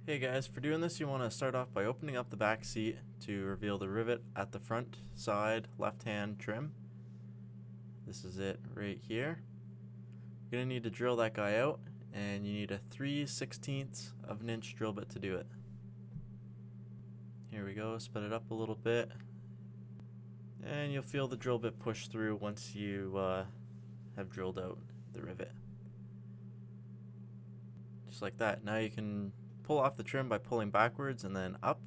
Hey guys, for doing this you want to start off by opening up the back seat to reveal the rivet at the front side left hand trim. This is it right here. You're going to need to drill that guy out, and you need a 3/16 of an inch drill bit to do it. Here we go, sped it up a little bit, and you'll feel the drill bit push through once you have drilled out the rivet. Just like that. Now you can pull off the trim by pulling backwards and then up.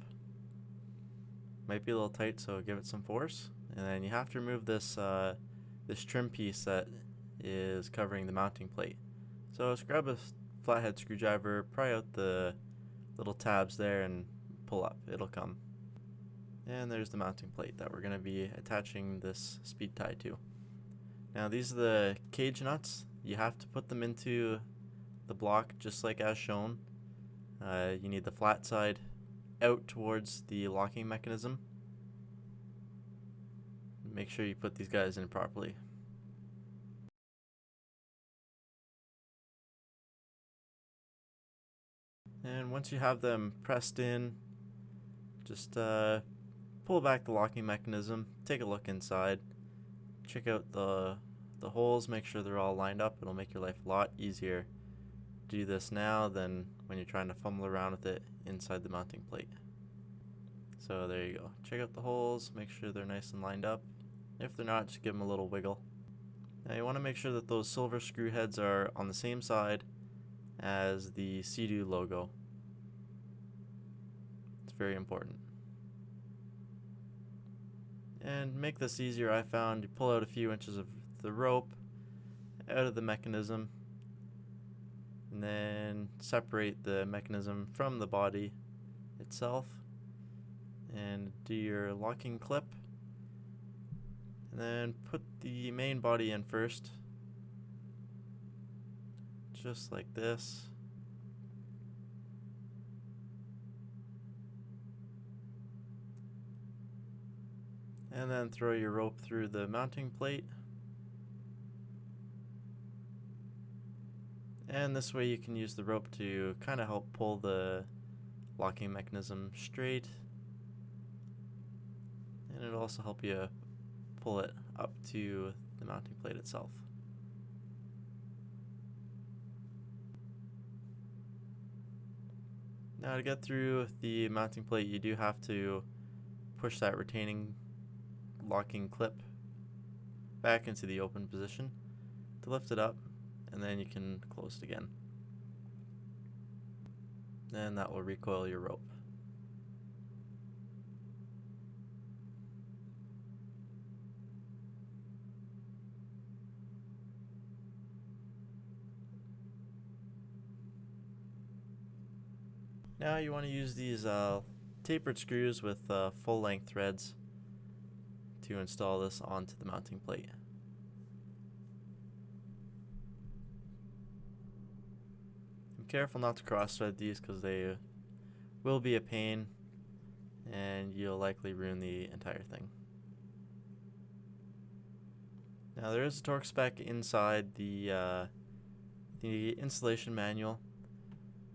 Might be a little tight, so give it some force. And then you have to remove this this trim piece that is covering the mounting plate. So just grab a flathead screwdriver, pry out the little tabs there and pull up. It'll come. And there's the mounting plate that we're going to be attaching this speed tie to. Now these are the cage nuts. You have to put them into the block just like as shown. You need the flat side out towards the locking mechanism. Make sure you put these guys in properly. And once you have them pressed in, just pull back the locking mechanism, take a look inside, check out the holes, make sure they're all lined up. It'll make your life a lot easier to do this now than when you're trying to fumble around with it inside the mounting plate. So there you go. Check out the holes, make sure they're nice and lined up. If they're not, just give them a little wiggle. Now you want to make sure that those silver screw heads are on the same side as the Seadoo logo. It's very important. And make this easier, I found you pull out a few inches of the rope out of the mechanism and then separate the mechanism from the body itself and do your locking clip, and then put the main body in first, just like this. And then throw your rope through the mounting plate. And this way you can use the rope to kind of help pull the locking mechanism straight. And it'll also help you pull it up to the mounting plate itself. Now to get through the mounting plate, you do have to push that retaining locking clip back into the open position to lift it up, and then you can close it again. And that will recoil your rope. Now you want to use these tapered screws with full length threads to install this onto the mounting plate. Be careful not to cross thread these because they will be a pain and you'll likely ruin the entire thing. Now there is a torque spec inside the installation manual.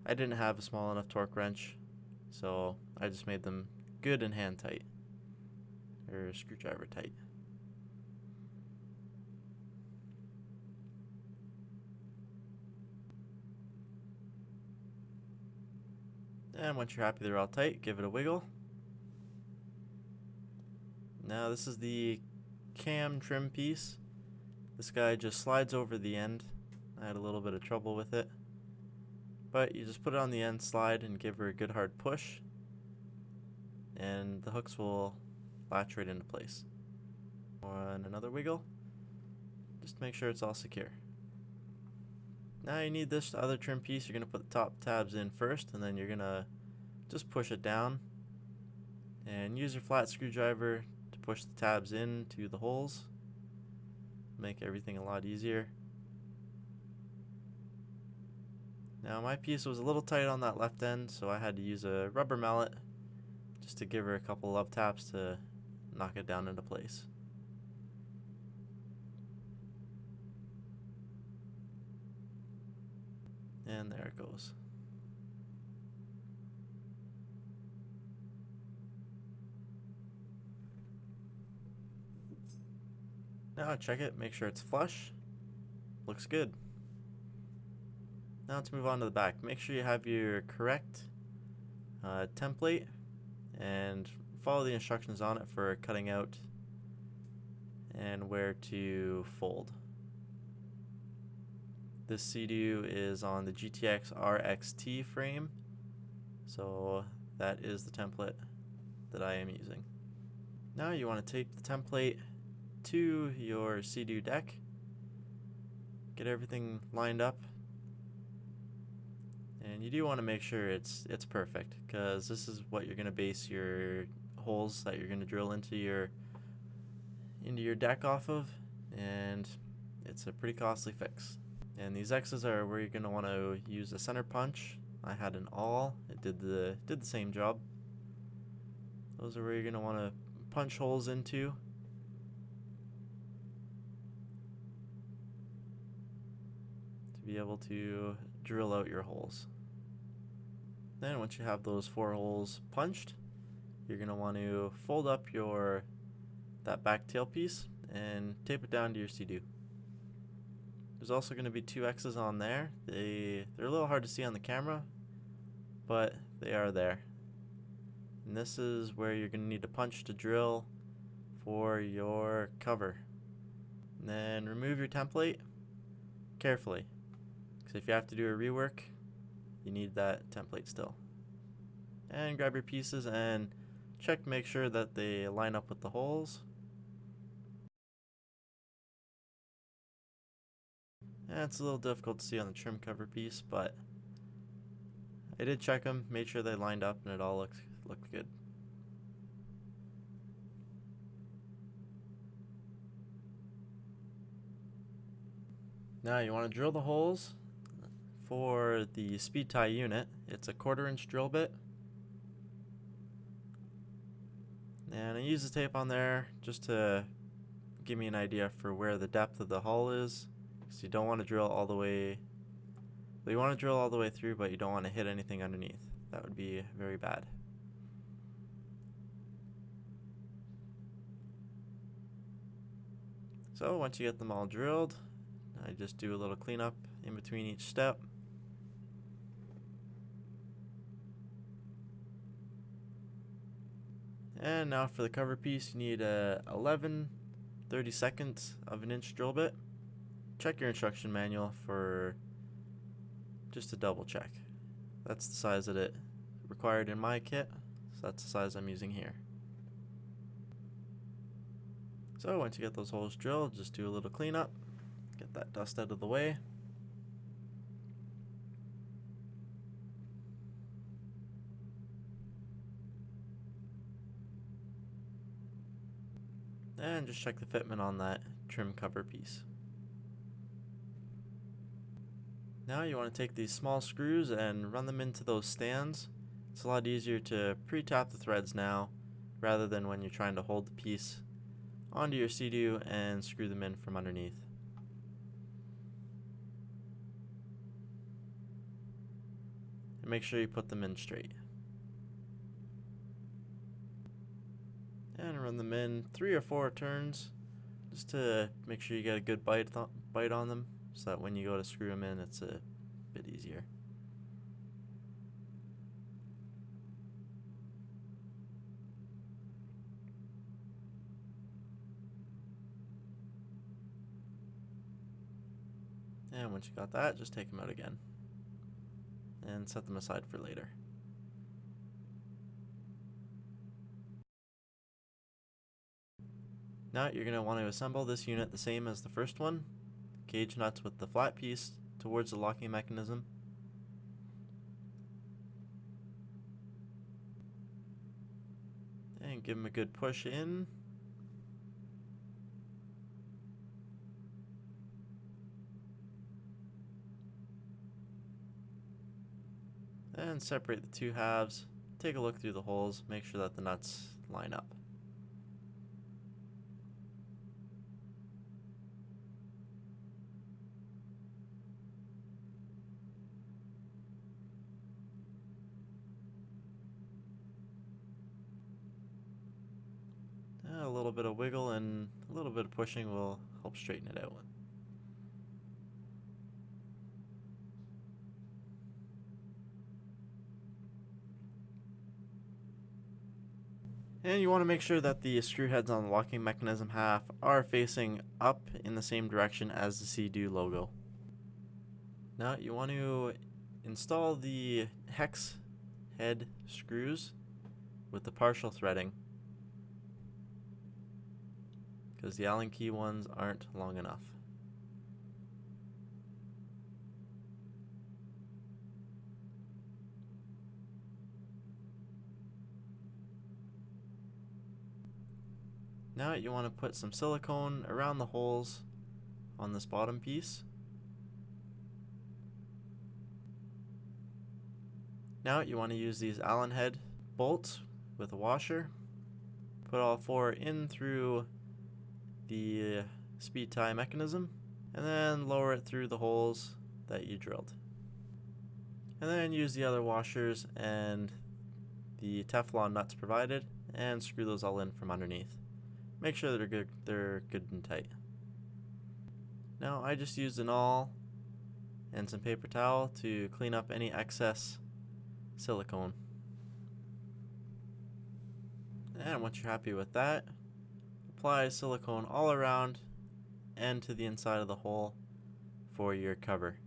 I didn't have a small enough torque wrench, so I just made them good and hand tight, or screwdriver tight. And once you're happy they're all tight, give it a wiggle. Now this is the cam trim piece. This guy just slides over the end. I had a little bit of trouble with it, but you just put it on the end, slide, and give her a good hard push, and the hooks will latch right into place. And another wiggle, just to make sure it's all secure. Now you need this other trim piece. You're going to put the top tabs in first, and then you're going to just push it down and use your flat screwdriver to push the tabs into the holes. Make everything a lot easier. Now my piece was a little tight on that left end, so I had to use a rubber mallet just to give her a couple of taps to knock it down into place. And there it goes. Now check it, make sure it's flush. Looks good. Now let's move on to the back. Make sure you have your correct template and follow the instructions on it for cutting out and where to fold. This Seadoo is on the GTX RXT frame, so that is the template that I am using. Now you want to tape the template to your Seadoo deck. Get everything lined up, and you do want to make sure it's perfect, because this is what you're going to base your holes that you're going to drill into your deck off of, and it's a pretty costly fix. And these X's are where you're going to want to use a center punch. I had an awl. It did the same job. Those are where you're going to want to punch holes into. To be able to drill out your holes. Then once you have those 4 holes punched, you're going to want to fold up that back tail piece and tape it down to your Seadoo. There's also going to be 2 X's on there. They're a little hard to see on the camera, but they are there. And this is where you're going to need to punch to drill for your cover. And then remove your template carefully, because if you have to do a rework, you need that template still. And grab your pieces and check to make sure that they line up with the holes. And it's a little difficult to see on the trim cover piece, but I did check them, made sure they lined up, and it all looked good. Now you want to drill the holes for the speed tie unit. It's a 1/4 inch drill bit. And I use the tape on there just to give me an idea for where the depth of the hull is. So you don't want to drill all the way, well, you want to drill all the way through, but you don't want to hit anything underneath. That would be very bad. So once you get them all drilled, I just do a little cleanup in between each step. And now for the cover piece, you need a 11/32 of an inch drill bit. Check your instruction manual for just to double check. That's the size that it required in my kit, so that's the size I'm using here. So once you get those holes drilled, just do a little cleanup, get that dust out of the way. And just check the fitment on that trim cover piece. Now you want to take these small screws and run them into those stands. It's a lot easier to pre-tap the threads now rather than when you're trying to hold the piece onto your Seadoo and screw them in from underneath. And make sure you put them in straight. And run them in 3 or 4 turns just to make sure you get a good bite on them, so that when you go to screw them in, it's a bit easier. And once you got that, just take them out again and set them aside for later. Now you're going to want to assemble this unit the same as the first one. Cage nuts with the flat piece towards the locking mechanism. And give them a good push in. And separate the 2 halves. Take a look through the holes, make sure that the nuts line up. A little bit of wiggle and a little bit of pushing will help straighten it out. And you want to make sure that the screw heads on the locking mechanism half are facing up in the same direction as the Seadoo logo. Now you want to install the hex head screws with the partial threading, because the Allen key ones aren't long enough. Now you want to put some silicone around the holes on this bottom piece. Now you want to use these Allen head bolts with a washer. Put all four in through the speed tie mechanism, and then lower it through the holes that you drilled. And then use the other washers and the Teflon nuts provided and screw those all in from underneath. Make sure they're good and tight. Now I just used an awl and some paper towel to clean up any excess silicone. And once you're happy with that, apply silicone all around and to the inside of the hole for your cover.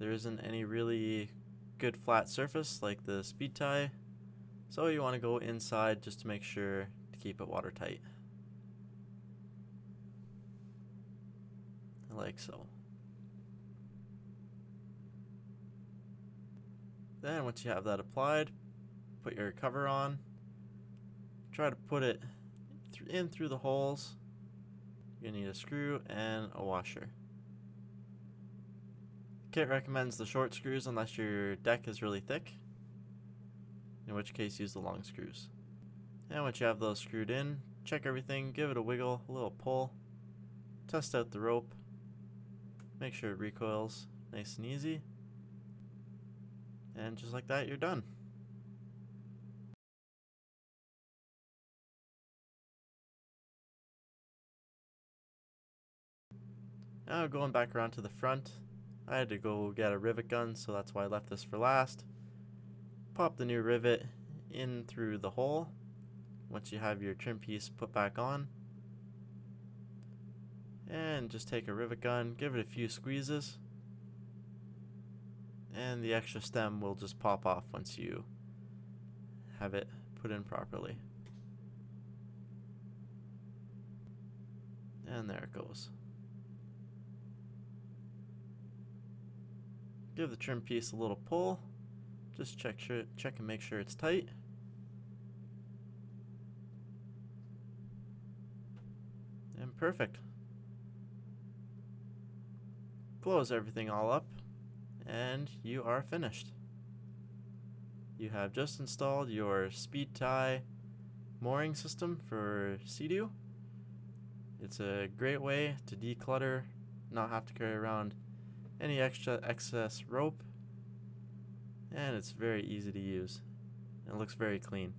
There isn't any really good flat surface like the speed tie, so you want to go inside just to make sure to keep it watertight. Like so. Then once you have that applied, put your cover on. Try to put it in through the holes. You're going to need a screw and a washer. Kit recommends the short screws unless your deck is really thick, in which case use the long screws. And once you have those screwed in, check everything, give it a wiggle, a little pull, test out the rope, make sure it recoils nice and easy, and just like that you're done. Now going back around to the front, I had to go get a rivet gun, so that's why I left this for last. Pop the new rivet in through the hole once you have your trim piece put back on. And just take a rivet gun, give it a few squeezes, and the extra stem will just pop off once you have it put in properly. And there it goes. Give the trim piece a little pull. Just check and make sure it's tight. And perfect. Close everything all up, and you are finished. You have just installed your speed tie mooring system for Seadoo. It's a great way to declutter, not have to carry around any excess rope, and it's very easy to use. It looks very clean.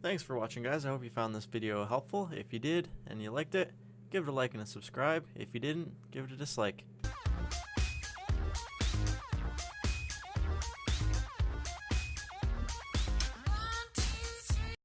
Thanks for watching, guys. I hope you found this video helpful. If you did and you liked it, give it a like and a subscribe. If you didn't, give it a dislike.